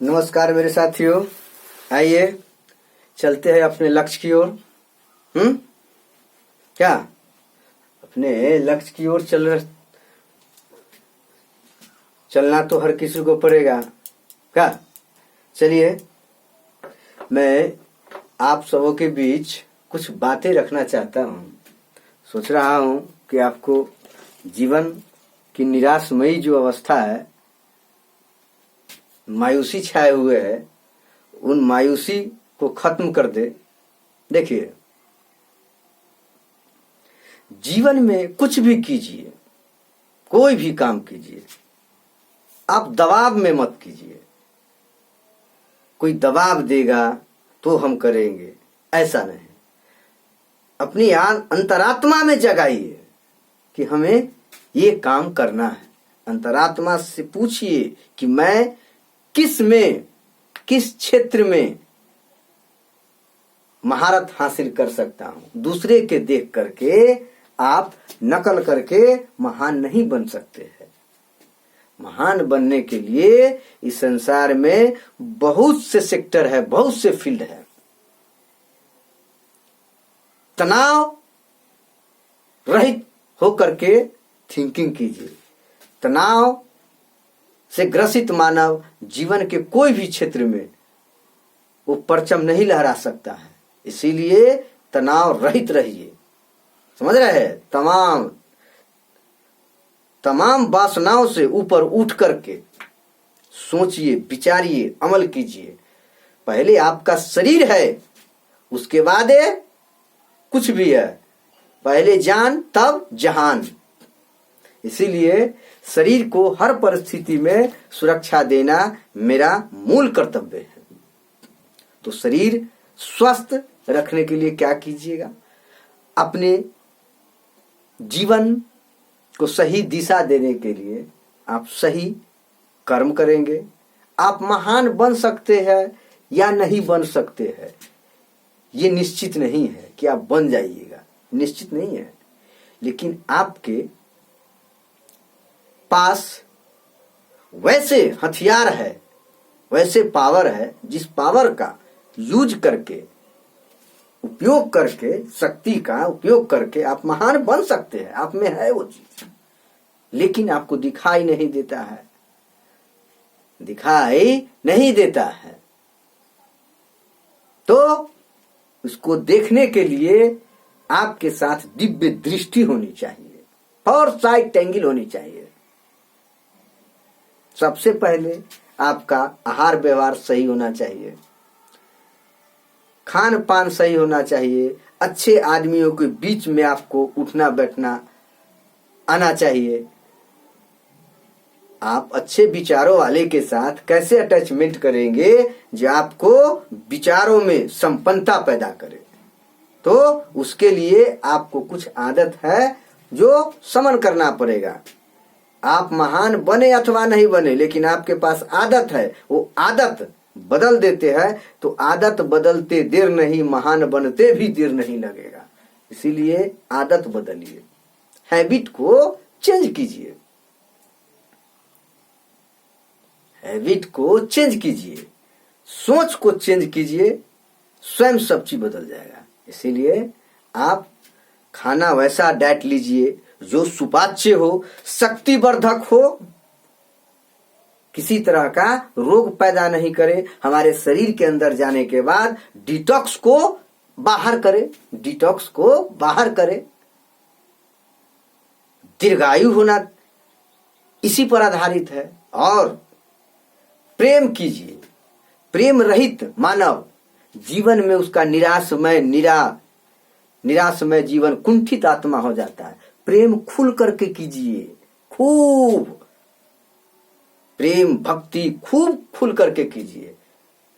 नमस्कार मेरे साथियों, आइए चलते हैं अपने लक्ष्य की ओर। क्या अपने लक्ष्य की ओर चलना तो हर किसी को पड़ेगा। क्या चलिए, मैं आप सबों के बीच कुछ बातें रखना चाहता हूँ। सोच रहा हूँ कि आपको जीवन की निराशमयी जो अवस्था है, मायूसी छाए हुए है, उन मायूसी को खत्म कर दे। देखिए, जीवन में कुछ भी कीजिए, कोई भी काम कीजिए, आप दबाव में मत कीजिए। कोई दबाव देगा तो हम करेंगे, ऐसा नहीं। अपनी अंतरात्मा में जगाइए कि हमें ये काम करना है। अंतरात्मा से पूछिए कि मैं किस क्षेत्र में महारत हासिल कर सकता हूं। दूसरे के देख करके आप नकल करके महान नहीं बन सकते हैं। महान बनने के लिए इस संसार में बहुत से सेक्टर है, बहुत से फील्ड है। तनाव रहित होकर के थिंकिंग कीजिए। तनाव से ग्रसित मानव जीवन के कोई भी क्षेत्र में वो परचम नहीं लहरा सकता है। इसीलिए तनाव रहित रहिए। समझ रहे हैं? तमाम वासनाओं से ऊपर उठ करके सोचिए, विचारिए, अमल कीजिए। पहले आपका शरीर है, उसके बाद कुछ भी है। पहले जान तब जहान। इसीलिए शरीर को हर परिस्थिति में सुरक्षा देना मेरा मूल कर्तव्य है। तो शरीर स्वस्थ रखने के लिए क्या कीजिएगा? अपने जीवन को सही दिशा देने के लिए आप सही कर्म करेंगे। आप महान बन सकते हैं या नहीं बन सकते हैं, ये निश्चित नहीं है कि आप बन जाइएगा, निश्चित नहीं है। लेकिन आपके पास वैसे हथियार है, वैसे पावर है, जिस पावर का यूज करके, उपयोग करके, शक्ति का उपयोग करके आप महान बन सकते हैं। आप में है वो चीज, लेकिन आपको दिखाई नहीं देता है, दिखाई नहीं देता है। तो उसको देखने के लिए आपके साथ दिव्य दृष्टि होनी चाहिए, और साइट एंगल होनी चाहिए। सबसे पहले आपका आहार व्यवहार सही होना चाहिए, खान पान सही होना चाहिए, अच्छे आदमियों के बीच में आपको उठना बैठना आना चाहिए। आप अच्छे विचारों वाले के साथ कैसे अटैचमेंट करेंगे जो आपको विचारों में संपन्नता पैदा करे। तो उसके लिए आपको कुछ आदत है जो समन करना पड़ेगा। आप महान बने अथवा नहीं बने, लेकिन आपके पास आदत है, वो आदत बदल देते हैं तो आदत बदलते देर नहीं, महान बनते भी देर नहीं लगेगा। इसीलिए आदत बदलिए, हैबिट को चेंज कीजिए, हैबिट को चेंज कीजिए, सोच को चेंज कीजिए, स्वयं सब चीज बदल जाएगा। इसीलिए आप खाना वैसा डाइट लीजिए जो सुपाच्य हो, शक्तिवर्धक हो, किसी तरह का रोग पैदा नहीं करे, हमारे शरीर के अंदर जाने के बाद डिटॉक्स को बाहर करे, डिटॉक्स को बाहर करे। दीर्घायु होना इसी पर आधारित है। और प्रेम कीजिए। प्रेम रहित मानव जीवन में उसका निराशमय जीवन, कुंठित आत्मा हो जाता है। प्रेम खुल करके कीजिए, खूब प्रेम भक्ति खूब खुल करके कीजिए।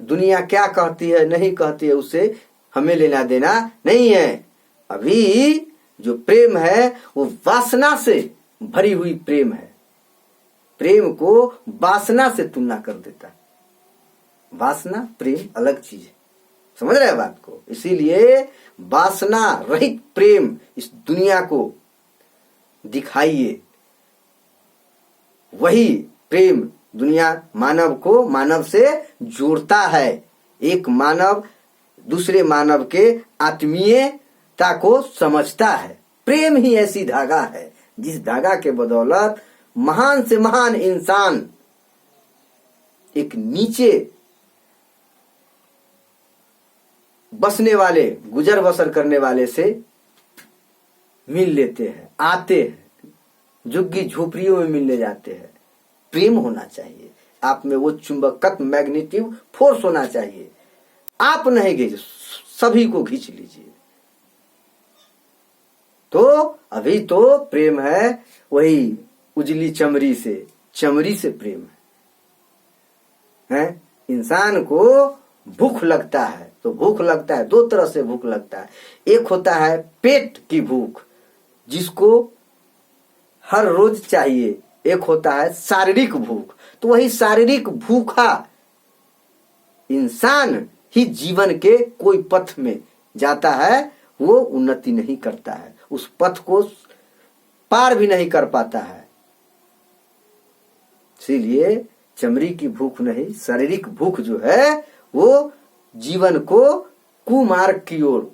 दुनिया क्या कहती है नहीं कहती है उससे हमें लेना देना नहीं है। अभी जो प्रेम है वो वासना से भरी हुई प्रेम है। प्रेम को वासना से तुलना कर देता है। वासना प्रेम अलग चीज है। समझ रहे हैं बात को? इसीलिए वासना रहित प्रेम इस दुनिया को दिखाइए। वही प्रेम दुनिया मानव को मानव से जोड़ता है। एक मानव दूसरे मानव के आत्मीयता को समझता है। प्रेम ही ऐसी धागा है जिस धागा के बदौलत महान से महान इंसान एक नीचे बसने वाले, गुजर बसर करने वाले से मिल लेते हैं, आते हैं, झुग्गी झोपड़ियों में मिलने जाते हैं। प्रेम होना चाहिए आप में, वो चुंबकत्व मैग्नेटिव फोर्स होना चाहिए। आप नहीं खींच, सभी को खींच लीजिए। तो अभी तो प्रेम है वही उजली चमड़ी से प्रेम है। इंसान को भूख लगता है, तो भूख लगता है, दो तरह से भूख लगता है। एक होता है पेट की भूख जिसको हर रोज चाहिए, एक होता है शारीरिक भूख। तो वही शारीरिक भूखा इंसान ही जीवन के कोई पथ में जाता है, वो उन्नति नहीं करता है, उस पथ को पार भी नहीं कर पाता है। इसीलिए चमड़ी की भूख नहीं, शारीरिक भूख जो है वो जीवन को कुमार्ग की ओर,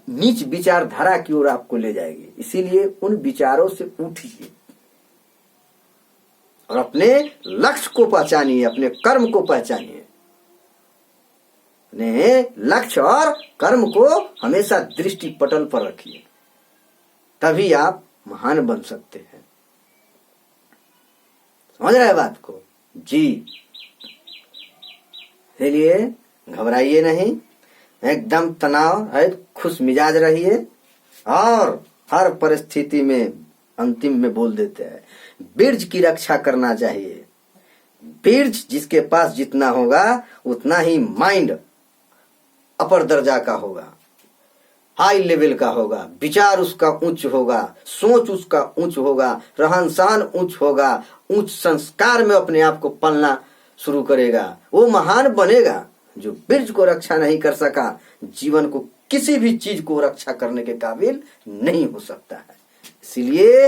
नीच विचारधारा की ओर आपको ले जाएगी। इसीलिए उन विचारों से उठिए और अपने लक्ष्य को पहचानिए, अपने कर्म को पहचानिए। अपने लक्ष्य और कर्म को हमेशा दृष्टि पटल पर रखिए, तभी आप महान बन सकते हैं। समझ रहे बात को जी? इसलिए घबराइए नहीं, एकदम तनाव है, खुश मिजाज रहिए और हर परिस्थिति में अंतिम में बोल देते हैं बीर्ज की रक्षा करना चाहिए। बीर्ज जिसके पास जितना होगा उतना ही माइंड अपर दर्जा का होगा, हाई लेवल का होगा, विचार उसका उच्च होगा, सोच उसका उच्च होगा, रहन सहन उच्च होगा, उच्च संस्कार में अपने आप को पलना शुरू करेगा, वो महान बनेगा। जो बीर्ज को रक्षा नहीं कर सका, जीवन को किसी भी चीज को रक्षा करने के काबिल नहीं हो सकता है। इसलिए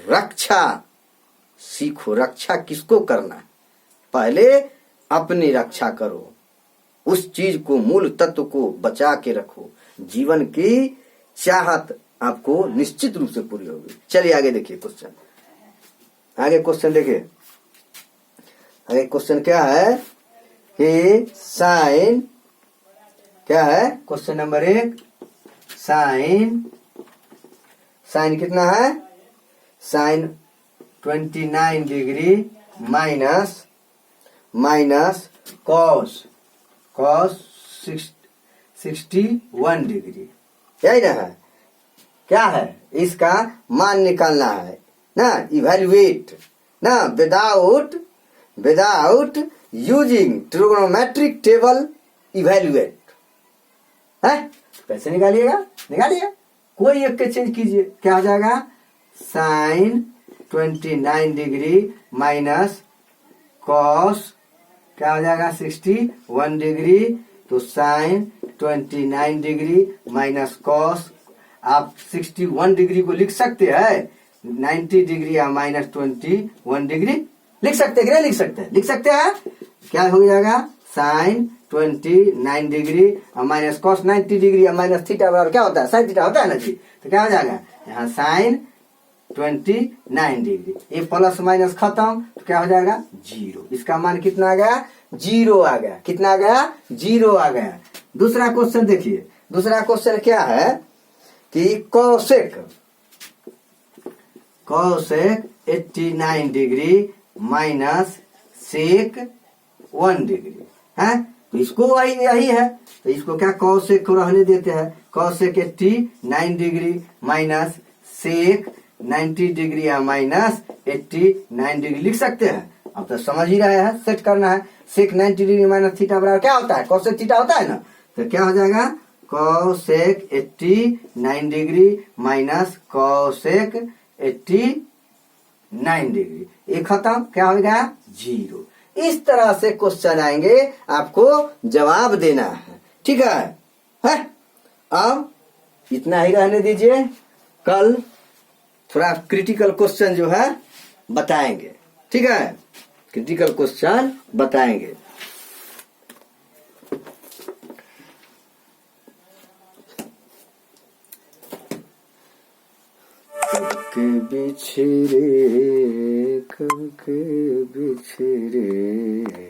रक्षा सीखो। रक्षा किसको करना है? पहले अपनी रक्षा करो, उस चीज को, मूल तत्व को बचा के रखो। जीवन की चाहत आपको निश्चित रूप से पूरी होगी। चलिए आगे देखिए क्वेश्चन, आगे क्वेश्चन देखिए। आगे क्वेश्चन क्या है कि साइन क्या है? क्वेश्चन नंबर 1, साइन कितना है? Sine 29 degree minus cos 61 degree, यही ना है? क्या है? इसका मान निकालना है ना, इवैल्यूएट ना, without using trigonometric table evaluate है। कैसे निकालिए, कोई एक के चेंज कीजिए, क्या हो जाएगा? साइन 29 डिग्री माइनस कॉस क्या हो जाएगा? 61 डिग्री। तो साइन 29 डिग्री माइनस कॉस, आप 61 डिग्री को लिख सकते हैं 90 डिग्री या माइनस 21 डिग्री लिख सकते हैं कि नहीं लिख सकते हैं? लिख सकते हैं। क्या हो जाएगा? साइन 29 डिग्री और माइनस कॉस 90 डिग्री और माइनस थीटा बराबर क्या होता है? साइन थीटा होता है ना जी। तो क्या हो जाएगा? यहाँ साइन 29 डिग्री, ये प्लस माइनस खत्म, तो क्या हो जाएगा? 0। इसका मान कितना आ गया? 0 आ गया। कितना आ गया? 0 आ गया। दूसरा क्वेश्चन देखिए। दूसरा क्वेश्चन क्या है कि cosec 89 degree minus sec 1 degree है। तो इसको यही है, तो इसको क्या कॉसेक को रहने देते हैं। Cosec 89 degree minus sec 90 degree या माइनस 89 डिग्री लिख सकते हैं। अब तो समझ ही रहे हैं, सेट करना है। सेक 90 डिग्री माइनस थीटा बराबर क्या होता है? कॉसेक थीटा होता है ना। तो क्या हो जाएगा? Cosec 89 degree minus cosec 89 degree, ये खत्म। क्या हो गया? 0। इस तरह से क्वेश्चन आएंगे, आपको जवाब देना है। ठीक है? अब इतना ही रहने दीजिए, कल थोड़ा क्रिटिकल क्वेश्चन जो है बताएंगे। ठीक है? क्रिटिकल क्वेश्चन बताएंगे। कब के बिछड़े